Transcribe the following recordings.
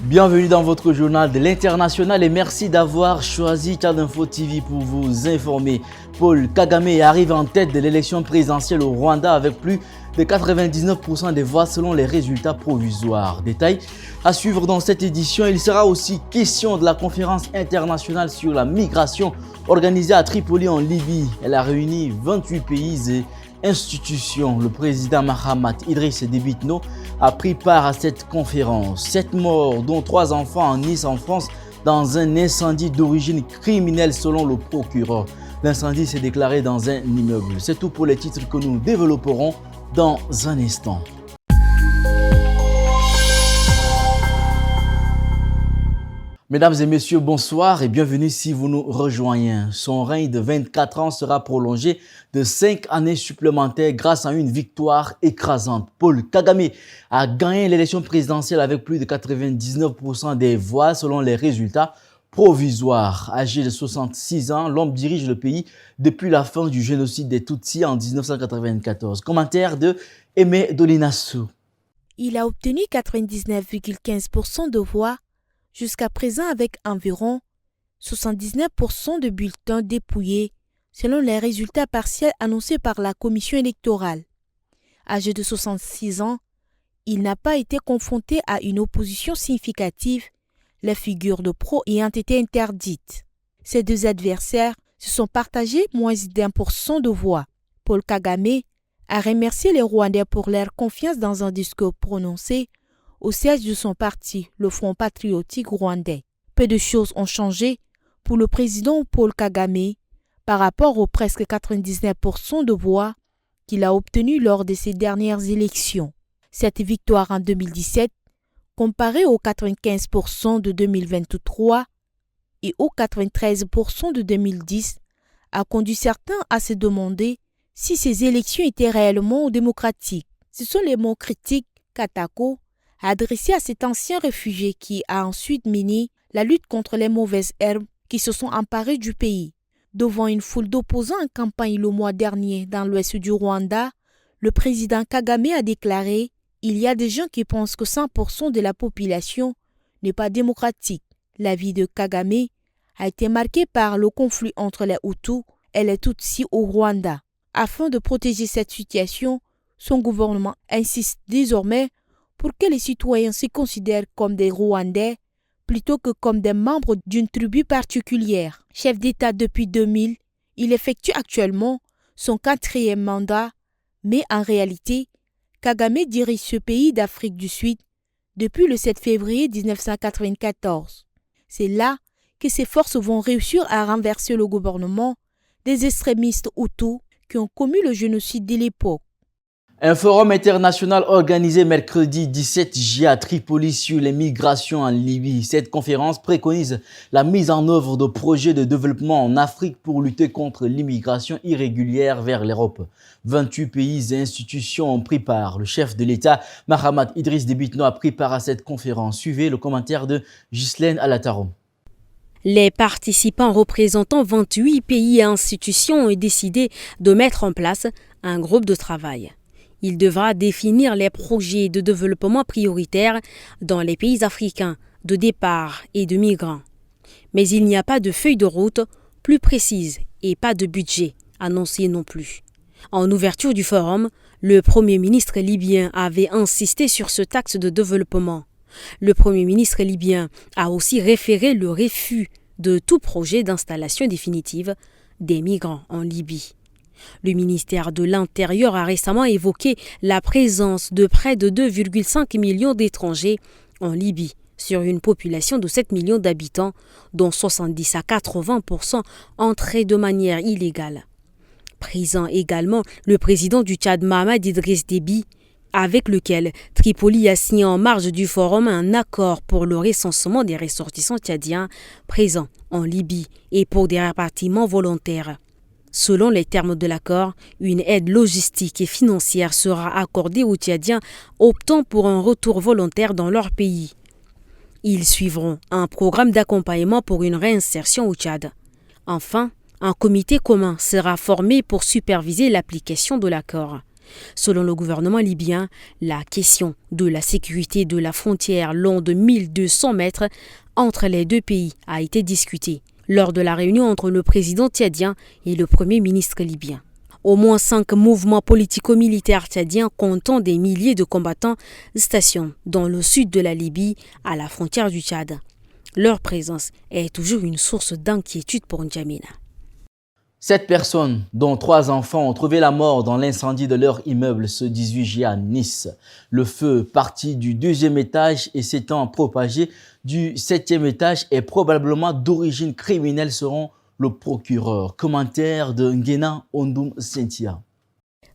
Bienvenue dans votre journal de l'international et merci d'avoir choisi Tchad Info TV pour vous informer. Paul Kagame arrive en tête de l'élection présidentielle au Rwanda avec plus de 99% des voix selon les résultats provisoires. Détail à suivre dans cette édition. Il sera aussi question de la conférence internationale sur la migration organisée à Tripoli en Libye. Elle a réuni 28 pays et institutions. Le président Mahamat Idriss Déby Itno a pris part à cette conférence. 7 morts, dont 3 enfants en Nice en France, dans un incendie d'origine criminelle selon le procureur. L'incendie s'est déclaré dans un immeuble. C'est tout pour les titres que nous développerons dans un instant. Mesdames et messieurs, bonsoir et bienvenue si vous nous rejoignez. Son règne de 24 ans sera prolongé de 5 années supplémentaires grâce à une victoire écrasante. Paul Kagame a gagné l'élection présidentielle avec plus de 99% des voix selon les résultats provisoires. Âgé de 66 ans, l'homme dirige le pays depuis la fin du génocide des Tutsis en 1994. Commentaire de Aimé Dolinassou. Il a obtenu 99,15% de voix jusqu'à présent avec environ 79% de bulletins dépouillés selon les résultats partiels annoncés par la commission électorale. Âgé de 66 ans, il n'a pas été confronté à une opposition significative, les figures de pro ayant été interdites. Ces deux adversaires se sont partagés moins d'1% de voix. Paul Kagame a remercié les Rwandais pour leur confiance dans un discours prononcé au siège de son parti, le Front patriotique rwandais. Peu de choses ont changé pour le président Paul Kagame par rapport aux presque 99% de voix qu'il a obtenues lors de ses dernières élections. Cette victoire en 2017, comparée aux 95% de 2023 et aux 93% de 2010, a conduit certains à se demander si ces élections étaient réellement démocratiques. Ce sont les mots critiques Katako adressé à cet ancien réfugié qui a ensuite mené la lutte contre les mauvaises herbes qui se sont emparées du pays. Devant une foule d'opposants en campagne le mois dernier dans l'ouest du Rwanda, le président Kagame a déclaré « Il y a des gens qui pensent que 100% de la population n'est pas démocratique ». La vie de Kagame a été marquée par le conflit entre les Hutus et les Tutsis au Rwanda. Afin de protéger cette situation, son gouvernement insiste désormais pour que les citoyens se considèrent comme des Rwandais plutôt que comme des membres d'une tribu particulière. Chef d'État depuis 2000, il effectue actuellement son 4e mandat, mais en réalité, Kagame dirige ce pays d'Afrique du Sud depuis le 7 février 1994. C'est là que ses forces vont réussir à renverser le gouvernement des extrémistes Hutus qui ont commis le génocide de l'époque. Un forum international organisé mercredi 17 juillet à Tripoli sur les migrations en Libye. Cette conférence préconise la mise en œuvre de projets de développement en Afrique pour lutter contre l'immigration irrégulière vers l'Europe. 28 pays et institutions ont pris part. Le chef de l'État, Mahamat Idriss Déby Itno, a pris part à cette conférence. Suivez le commentaire de Ghislaine Alataro. Les participants représentant 28 pays et institutions ont décidé de mettre en place un groupe de travail. Il devra définir les projets de développement prioritaires dans les pays africains de départ et de migrants. Mais il n'y a pas de feuille de route plus précise et pas de budget annoncé non plus. En ouverture du forum, le Premier ministre libyen avait insisté sur ce axe de développement. Le Premier ministre libyen a aussi référé le refus de tout projet d'installation définitive des migrants en Libye. Le ministère de l'Intérieur a récemment évoqué la présence de près de 2,5 millions d'étrangers en Libye, sur une population de 7 millions d'habitants, dont 70 à 80% entraient de manière illégale. Présent également le président du Tchad, Mahamat Idriss Déby, avec lequel Tripoli a signé en marge du forum un accord pour le recensement des ressortissants tchadiens présents en Libye et pour des rapatriements volontaires. Selon les termes de l'accord, une aide logistique et financière sera accordée aux Tchadiens optant pour un retour volontaire dans leur pays. Ils suivront un programme d'accompagnement pour une réinsertion au Tchad. Enfin, un comité commun sera formé pour superviser l'application de l'accord. Selon le gouvernement libyen, la question de la sécurité de la frontière long de 1200 mètres entre les deux pays a été discutée lors de la réunion entre le président tchadien et le premier ministre libyen. Au moins 5 mouvements politico-militaires tchadiens comptant des milliers de combattants stationnent dans le sud de la Libye, à la frontière du Tchad. Leur présence est toujours une source d'inquiétude pour N'Djamena. 7 personnes, dont 3 enfants, ont trouvé la mort dans l'incendie de leur immeuble ce 18 juillet à Nice. Le feu, parti du 2e étage et s'étant propagé du 7e étage, est probablement d'origine criminelle selon le procureur. Commentaire de Nguena Ondoum Cynthia.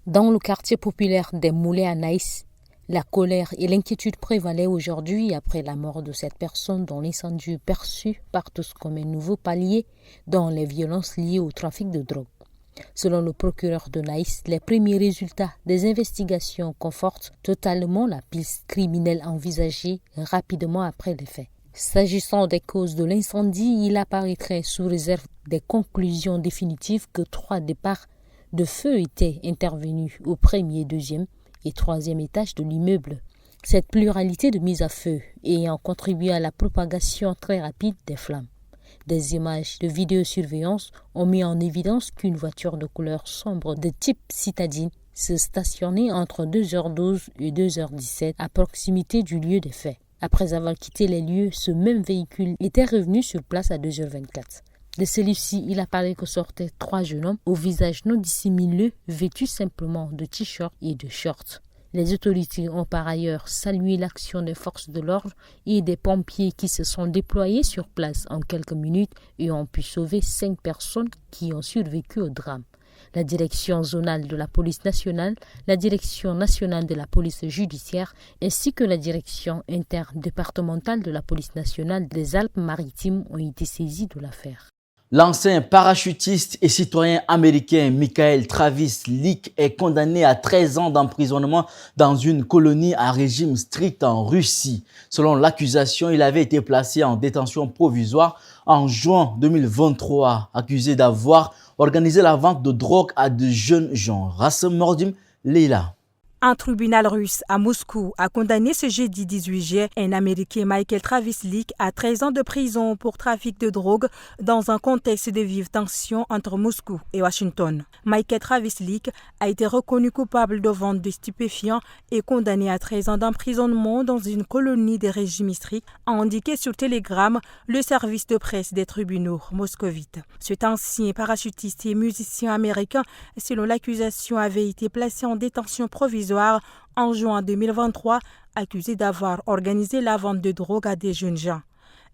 Dans le quartier populaire des Moulins à Nice, la colère et l'inquiétude prévalaient aujourd'hui après la mort de cette personne dont l'incendie perçu par tous comme un nouveau palier dans les violences liées au trafic de drogue. Selon le procureur de Nice, les premiers résultats des investigations confortent totalement la piste criminelle envisagée rapidement après les faits. S'agissant des causes de l'incendie, il apparaîtrait sous réserve des conclusions définitives que 3 départs de feu étaient intervenus au 1er, 2e et 3e étage de l'immeuble. Cette pluralité de mises à feu ayant contribué à la propagation très rapide des flammes. Des images de vidéosurveillance ont mis en évidence qu'une voiture de couleur sombre de type citadine se stationnait entre 2h12 et 2h17 à proximité du lieu des faits. Après avoir quitté les lieux, ce même véhicule était revenu sur place à 2h24. De celui-ci, il apparaît que sortaient 3 jeunes hommes au visage non dissimulé, vêtus simplement de t-shirts et de shorts. Les autorités ont par ailleurs salué l'action des forces de l'ordre et des pompiers qui se sont déployés sur place en quelques minutes et ont pu sauver 5 personnes qui ont survécu au drame. La direction zonale de la police nationale, la direction nationale de la police judiciaire ainsi que la direction interdépartementale de la police nationale des Alpes-Maritimes ont été saisies de l'affaire. L'ancien parachutiste et citoyen américain Michael Travis Leak est condamné à 13 ans d'emprisonnement dans une colonie à régime strict en Russie. Selon l'accusation, il avait été placé en détention provisoire en juin 2023, accusé d'avoir organisé la vente de drogue à de jeunes gens. Rassem Mordim, Leila. Un tribunal russe à Moscou a condamné ce jeudi 18 juillet un Américain Michael Travis Leak à 13 ans de prison pour trafic de drogue dans un contexte de vive tension entre Moscou et Washington. Michael Travis Leak a été reconnu coupable de vente de stupéfiants et condamné à 13 ans d'emprisonnement dans une colonie de régime strict, a indiqué sur Telegram le service de presse des tribunaux moscovites. Cet ancien parachutiste et musicien américain, selon l'accusation, avait été placé en détention provisoire en juin 2023, accusé d'avoir organisé la vente de drogue à des jeunes gens.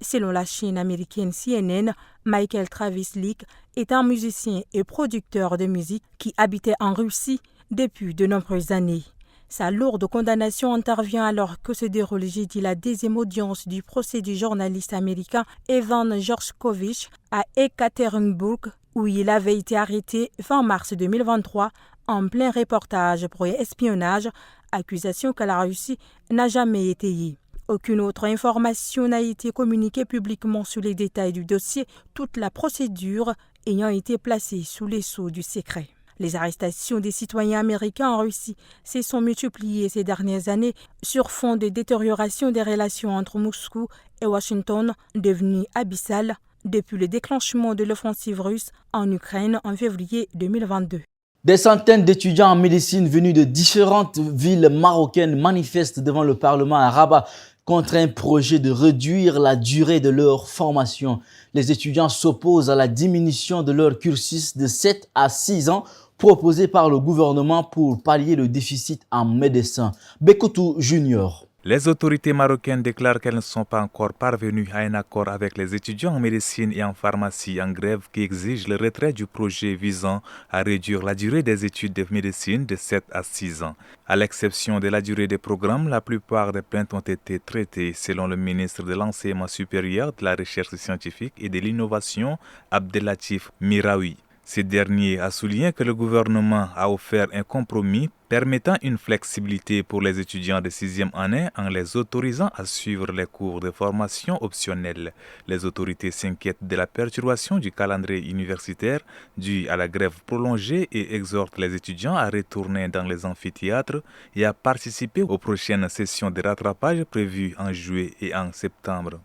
Selon la chaîne américaine CNN, Michael Travis Leak est un musicien et producteur de musique qui habitait en Russie depuis de nombreuses années. Sa lourde condamnation intervient alors que se déroule jeudi la 10e audience du procès du journaliste américain Evan Gershkovich à Ekaterinbourg, où il avait été arrêté fin mars 2023 en plein reportage pour espionnage, accusation que la Russie n'a jamais étayée. Aucune autre information n'a été communiquée publiquement sur les détails du dossier, toute la procédure ayant été placée sous les sceaux du secret. Les arrestations des citoyens américains en Russie se sont multipliées ces dernières années sur fond de détérioration des relations entre Moscou et Washington, devenues abyssales depuis le déclenchement de l'offensive russe en Ukraine en février 2022. Des centaines d'étudiants en médecine venus de différentes villes marocaines manifestent devant le Parlement à Rabat contre un projet de réduire la durée de leur formation. Les étudiants s'opposent à la diminution de leur cursus de 7 à 6 ans proposé par le gouvernement pour pallier le déficit en médecins. Bekotou Junior. Les autorités marocaines déclarent qu'elles ne sont pas encore parvenues à un accord avec les étudiants en médecine et en pharmacie en grève qui exigent le retrait du projet visant à réduire la durée des études de médecine de 7 à 6 ans. À l'exception de la durée des programmes, la plupart des plaintes ont été traitées selon le ministre de l'Enseignement supérieur, de la Recherche scientifique et de l'Innovation, Abdellatif Miraoui. Ce dernier a souligné que le gouvernement a offert un compromis permettant une flexibilité pour les étudiants de 6e année en les autorisant à suivre les cours de formation optionnels. Les autorités s'inquiètent de la perturbation du calendrier universitaire due à la grève prolongée et exhortent les étudiants à retourner dans les amphithéâtres et à participer aux prochaines sessions de rattrapage prévues en juillet et en septembre.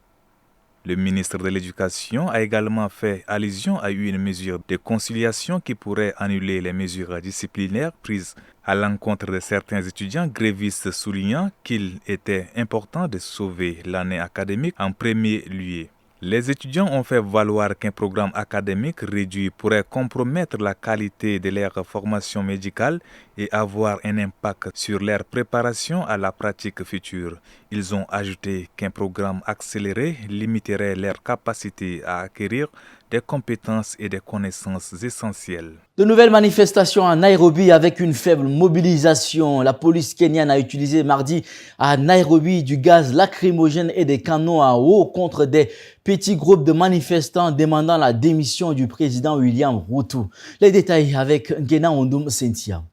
Le ministre de l'Éducation a également fait allusion à une mesure de conciliation qui pourrait annuler les mesures disciplinaires prises à l'encontre de certains étudiants grévistes, soulignant qu'il était important de sauver l'année académique en premier lieu. Les étudiants ont fait valoir qu'un programme académique réduit pourrait compromettre la qualité de leur formation médicale et avoir un impact sur leur préparation à la pratique future. Ils ont ajouté qu'un programme accéléré limiterait leur capacité à acquérir des compétences et des connaissances essentielles. De nouvelles manifestations à Nairobi avec une faible mobilisation. La police kenyane a utilisé mardi à Nairobi du gaz lacrymogène et des canons à eau contre des petits groupes de manifestants demandant la démission du président William Ruto. Les détails avec Ngena Ondum Sentia.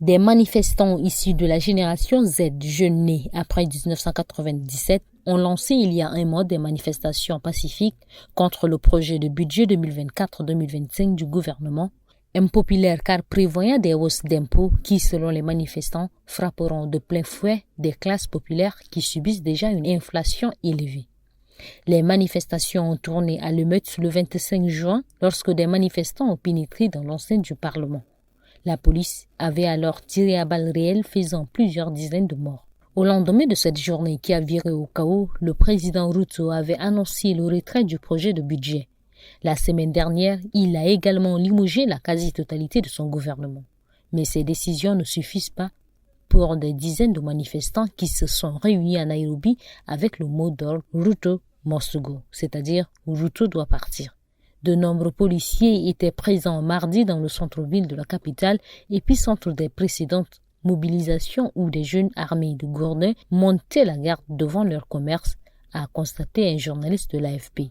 Des manifestants issus de la génération Z, jeunes nés après 1997, ont lancé il y a un mois des manifestations pacifiques contre le projet de budget 2024-2025 du gouvernement, impopulaire car prévoyant des hausses d'impôts qui, selon les manifestants, frapperont de plein fouet des classes populaires qui subissent déjà une inflation élevée. Les manifestations ont tourné à l'émeute le 25 juin lorsque des manifestants ont pénétré dans l'enceinte du Parlement. La police avait alors tiré à balles réelles, faisant plusieurs dizaines de morts. Au lendemain de cette journée qui a viré au chaos, le président Ruto avait annoncé le retrait du projet de budget. La semaine dernière, il a également limogé la quasi-totalité de son gouvernement. Mais ces décisions ne suffisent pas pour des dizaines de manifestants qui se sont réunis à Nairobi avec le mot d'ordre « Ruto must go », c'est-à-dire « Ruto doit partir ». De nombreux policiers étaient présents mardi dans le centre-ville de la capitale, épicentre des précédentes mobilisations où des jeunes armés de gourdins montaient la garde devant leur commerce, a constaté un journaliste de l'AFP.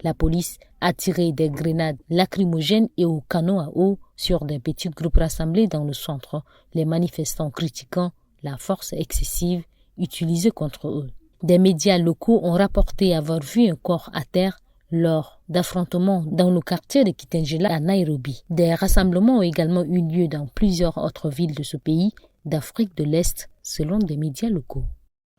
La police a tiré des grenades lacrymogènes et aux canons à eau sur des petits groupes rassemblés dans le centre, les manifestants critiquant la force excessive utilisée contre eux. Des médias locaux ont rapporté avoir vu un corps à terre lors d'affrontements dans le quartier de Kitengela à Nairobi. Des rassemblements ont également eu lieu dans plusieurs autres villes de ce pays d'Afrique de l'Est, selon des médias locaux.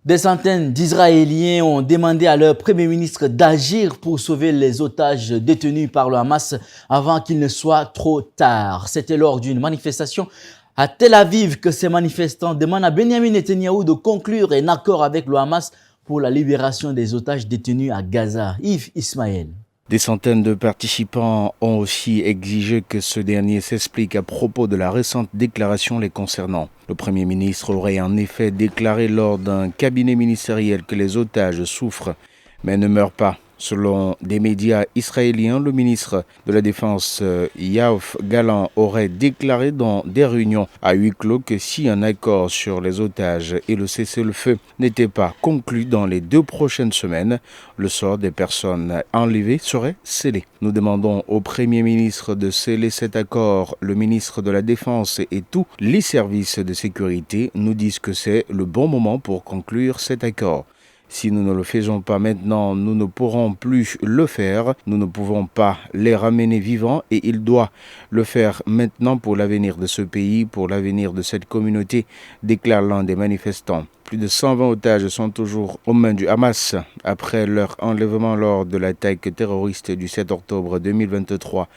Des centaines d'Israéliens ont demandé à leur Premier ministre d'agir pour sauver les otages détenus par le Hamas avant qu'il ne soit trop tard. C'était lors d'une manifestation à Tel Aviv que ces manifestants demandent à Benjamin Netanyahou de conclure un accord avec le Hamas pour la libération des otages détenus à Gaza. Yves Ismaël. Des centaines de participants ont aussi exigé que ce dernier s'explique à propos de la récente déclaration les concernant. Le Premier ministre aurait en effet déclaré lors d'un cabinet ministériel que les otages souffrent mais ne meurent pas. Selon des médias israéliens, le ministre de la Défense Yoav Gallant aurait déclaré dans des réunions à huis clos que si un accord sur les otages et le cessez-le-feu n'était pas conclu dans les 2 prochaines semaines, le sort des personnes enlevées serait scellé. Nous demandons au Premier ministre de sceller cet accord. Le ministre de la Défense et tous les services de sécurité nous disent que c'est le bon moment pour conclure cet accord. Si nous ne le faisons pas maintenant, nous ne pourrons plus le faire. Nous ne pouvons pas les ramener vivants et il doit le faire maintenant pour l'avenir de ce pays, pour l'avenir de cette communauté, déclare l'un des manifestants. Plus de 120 otages sont toujours aux mains du Hamas après leur enlèvement lors de l'attaque terroriste du 7 octobre 2023.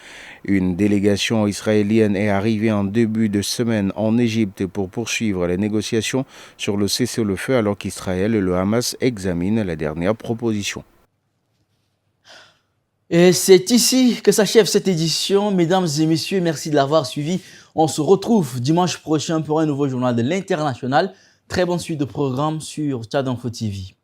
Une délégation israélienne est arrivée en début de semaine en Égypte pour poursuivre les négociations sur le cessez-le-feu alors qu'Israël et le Hamas examinent la dernière proposition. Et c'est ici que s'achève cette édition. Mesdames et messieurs, merci de l'avoir suivi. On se retrouve dimanche prochain pour un nouveau journal de l'International. Très bonne suite de programme sur Tchad Info TV.